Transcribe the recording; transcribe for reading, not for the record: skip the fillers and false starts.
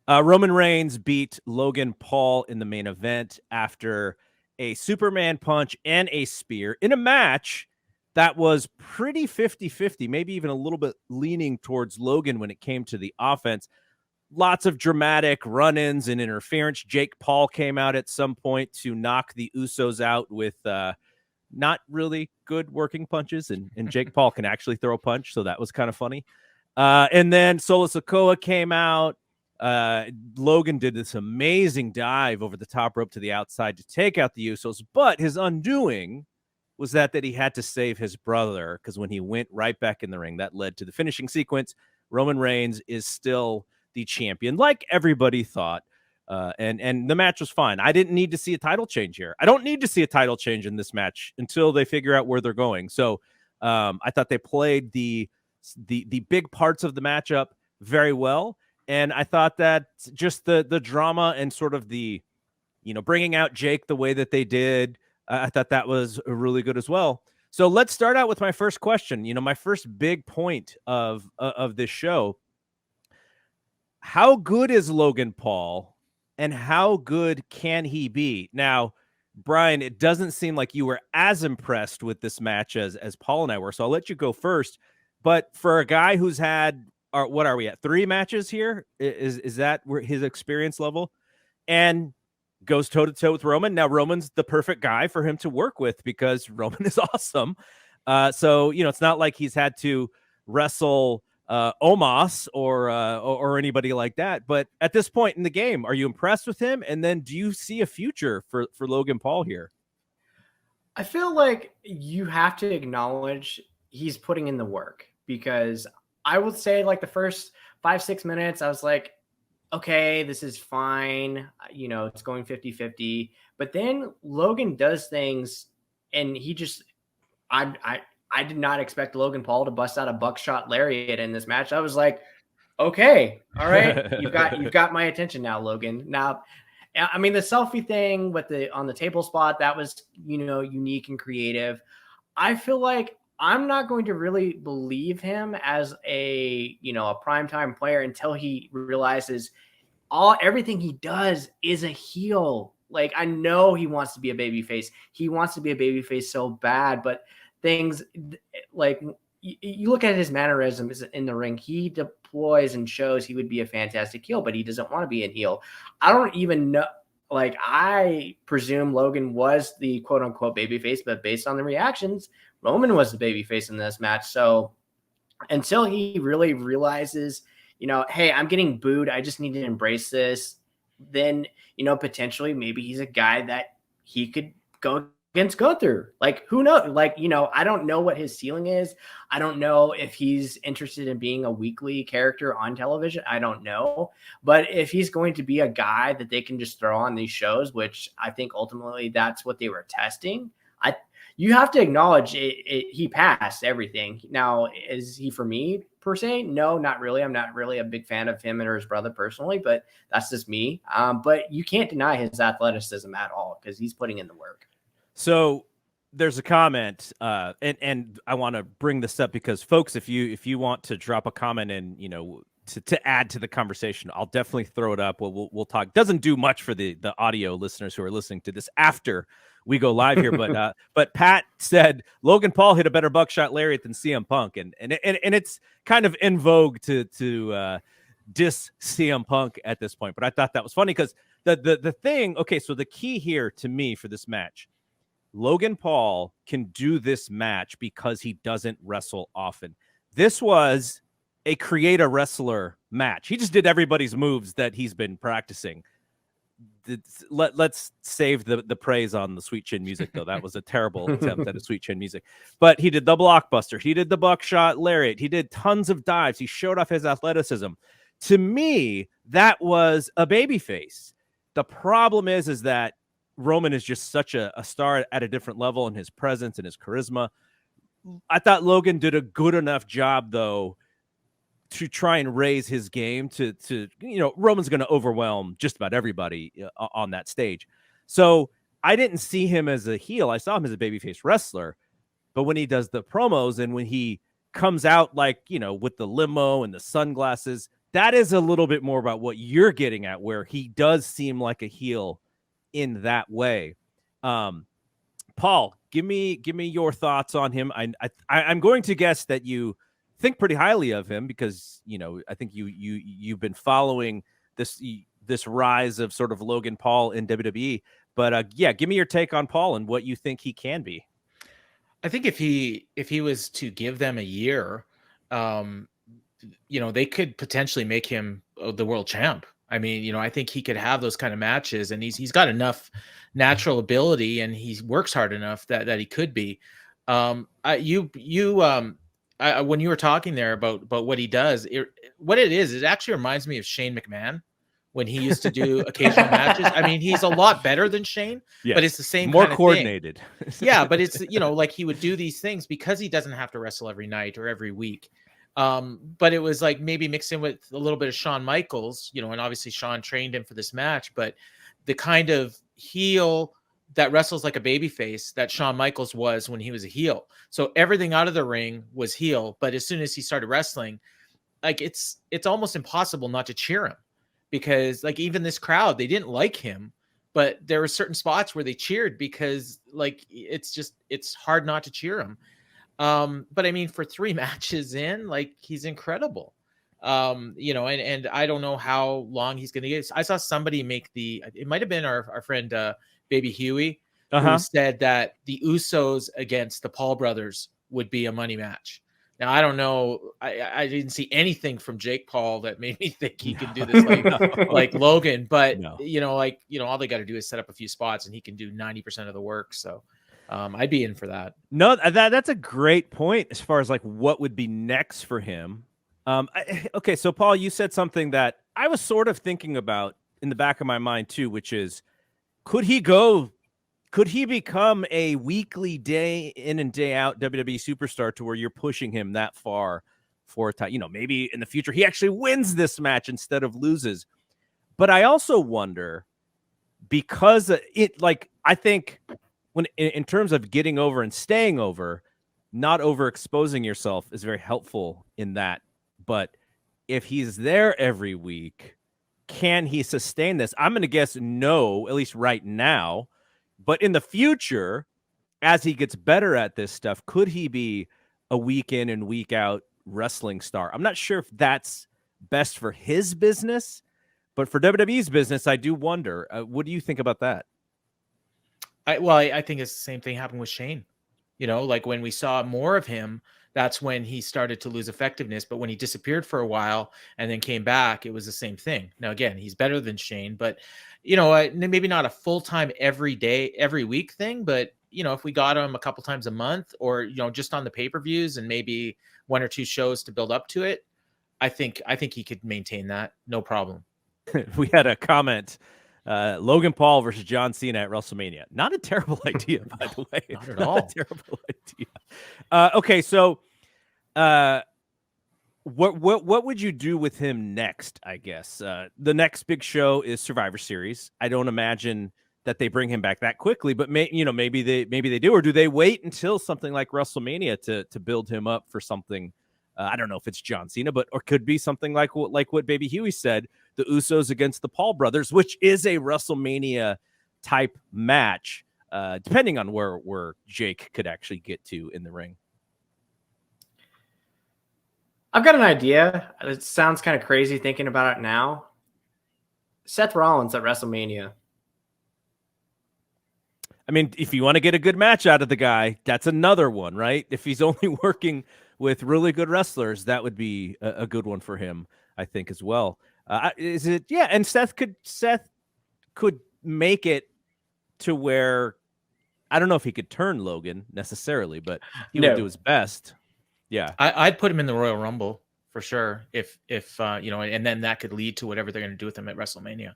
Roman Reigns beat Logan Paul in the main event after a Superman punch and a spear in a match that was pretty 50-50, maybe even a little bit leaning towards Logan when it came to the offense. Lots of dramatic run-ins and interference. Jake Paul came out at some point to knock the Usos out with not really good working punches, and Jake Paul can actually throw a punch, so that was kind of funny. And then Solo Sikoa came out. Logan did this amazing dive over the top rope to the outside to take out the Usos, but his undoing was that he had to save his brother, because when he went right back in the ring, that led to the finishing sequence. Roman Reigns is still the champion, like everybody thought. And the match was fine. I didn't need to see a title change here. I don't need to see a title change in this match until they figure out where they're going. So I thought they played the big parts of the matchup very well. And I thought that just the drama and sort of the, bringing out Jake the way that they did, I thought that was really good as well. So let's start out with my first question. My first big point of this show. How good is Logan Paul, and how good can he be? Now, Brian, it doesn't seem like you were as impressed with this match as Paul and I were, so I'll let you go first. But for a guy who's had, what are we at, 3 matches here? Is that where his experience level? And goes toe-to-toe with Roman. Now, Roman's the perfect guy for him to work with because Roman is awesome. So, it's not like he's had to wrestle Omos or anybody like that. But at this point in the game, are you impressed with him? And then do you see a future for Logan Paul here? I feel like you have to acknowledge he's putting in the work, because I would say like the first 5-6 minutes, I was like, okay, this is fine. It's going 50-50. But then Logan does things, and he just, I did not expect Logan Paul to bust out a buckshot lariat in this match. I was like, okay, all right, you've got my attention now, Logan. Now, I mean, the selfie thing with on the table spot, that was, unique and creative. I feel like I'm not going to really believe him as a primetime player until he realizes everything he does is a heel. Like, I know he wants to be a babyface. He wants to be a babyface so bad, but things like you look at his mannerisms in the ring, he deploys and shows he would be a fantastic heel, but he doesn't want to be a heel. I don't even know. Like, I presume Logan was the quote unquote babyface, but based on the reactions, Roman was the babyface in this match. So until he really realizes, hey, I'm getting booed, I just need to embrace this, then, potentially maybe he's a guy that he could go against Gunther. Like, who knows? Like, I don't know what his ceiling is. I don't know if he's interested in being a weekly character on television. I don't know. But if he's going to be a guy that they can just throw on these shows, which I think ultimately that's what they were testing, you have to acknowledge he passed everything. Now, is he for me per se? No, not really. I'm not really a big fan of him or his brother personally, but that's just me. But you can't deny his athleticism at all, because he's putting in the work. So there's a comment, and I want to bring this up because, folks, if you want to drop a comment and to add to the conversation, I'll definitely throw it up. We'll talk. Doesn't do much for the audio listeners who are listening to this after we go live here, but Pat said Logan Paul hit a better buckshot lariat than CM Punk, and it's kind of in vogue to diss CM Punk at this point. But I thought that was funny because the thing. Okay, so the key here to me for this match, Logan Paul can do this match because he doesn't wrestle often. This was a create a wrestler match. He just did everybody's moves that he's been practicing. Let's save the praise on the Sweet Chin Music, though. That was a terrible attempt at a Sweet Chin Music. But he did the blockbuster. He did the buckshot lariat. He did tons of dives. He showed off his athleticism. To me, that was a babyface. The problem is that Roman is just such a star at a different level in his presence and his charisma. I thought Logan did a good enough job, though, to try and raise his game to Roman's going to overwhelm just about everybody on that stage. So I didn't see him as a heel. I saw him as a babyface wrestler. But when he does the promos and when he comes out with the limo and the sunglasses, that is a little bit more about what you're getting at, where he does seem like a heel in that way. Paul, give me your thoughts on him. I'm going to guess that you think pretty highly of him because I think you've been following this rise of sort of Logan Paul in WWE. But yeah, give me your take on Paul and what you think he can be. I think if he was to give them a year, they could potentially make him the world champ. I mean, I think he could have those kind of matches, and he's got enough natural ability, and he works hard enough that he could be. When you were talking there about what he does, it actually reminds me of Shane McMahon when he used to do occasional matches. I mean, he's a lot better than Shane, yes, but it's the same more kind of coordinated. Yeah, but it's like he would do these things because he doesn't have to wrestle every night or every week. But it was like maybe mixed in with a little bit of Shawn Michaels, and obviously Shawn trained him for this match, but the kind of heel that wrestles like a babyface that Shawn Michaels was when he was a heel. So everything out of the ring was heel, but as soon as he started wrestling, like it's almost impossible not to cheer him, because like even this crowd, they didn't like him, but there were certain spots where they cheered because like it's hard not to cheer him. But I mean, for 3 matches in, like he's incredible. And I don't know how long he's going to get. I saw somebody make it might have been our friend Baby Huey, who said that the Usos against the Paul brothers would be a money match. Now, I don't know. I didn't see anything from Jake Paul that made me think he can do this like Logan, but all they got to do is set up a few spots and he can do 90% of the work. So I'd be in for that. No, that's a great point as far as like what would be next for him. Okay, so Paul, you said something that I was sort of thinking about in the back of my mind too, which is, could he become a weekly day in and day out WWE superstar to where you're pushing him that far for a time? Maybe in the future he actually wins this match instead of loses. But I also wonder, because I think when in terms of getting over and staying over, not overexposing yourself is very helpful in that. But if he's there every week, can he sustain this? I'm going to guess no, at least right now. But in the future, as he gets better at this stuff, could he be a week in and week out wrestling star? I'm not sure if that's best for his business, but for WWE's business, I do wonder. What do you think about that? I think it's the same thing happened with Shane. Like when we saw more of him, that's when he started to lose effectiveness. But when he disappeared for a while and then came back, it was the same thing. Now, again, he's better than Shane, but, maybe not a full-time every day, every week thing. But, if we got him a couple times a month or, just on the pay-per-views and maybe 1 or 2 shows to build up to it, I think he could maintain that. No problem. We had a comment. Logan Paul versus John Cena at WrestleMania. Not a terrible idea, by the way. Not at all. A terrible idea. Okay, so what would you do with him next? I guess the next big show is Survivor Series. I don't imagine that they bring him back that quickly, but maybe they do, or do they wait until something like WrestleMania to build him up for something? I don't know if it's John Cena, or could be something like what Baby Huey said, the Usos against the Paul brothers, which is a WrestleMania type match, depending on where Jake could actually get to in the ring. I've got an idea. It sounds kind of crazy thinking about it now. Seth Rollins at WrestleMania. I mean, if you want to get a good match out of the guy, that's another one, right? If he's only working with really good wrestlers, that would be a good one for him, I think, as well. Is it? Yeah, and Seth could make it to where, I don't know if he could turn Logan necessarily, but he would do his best. Yeah, I'd put him in the Royal Rumble for sure. If and then that could lead to whatever they're going to do with him at WrestleMania.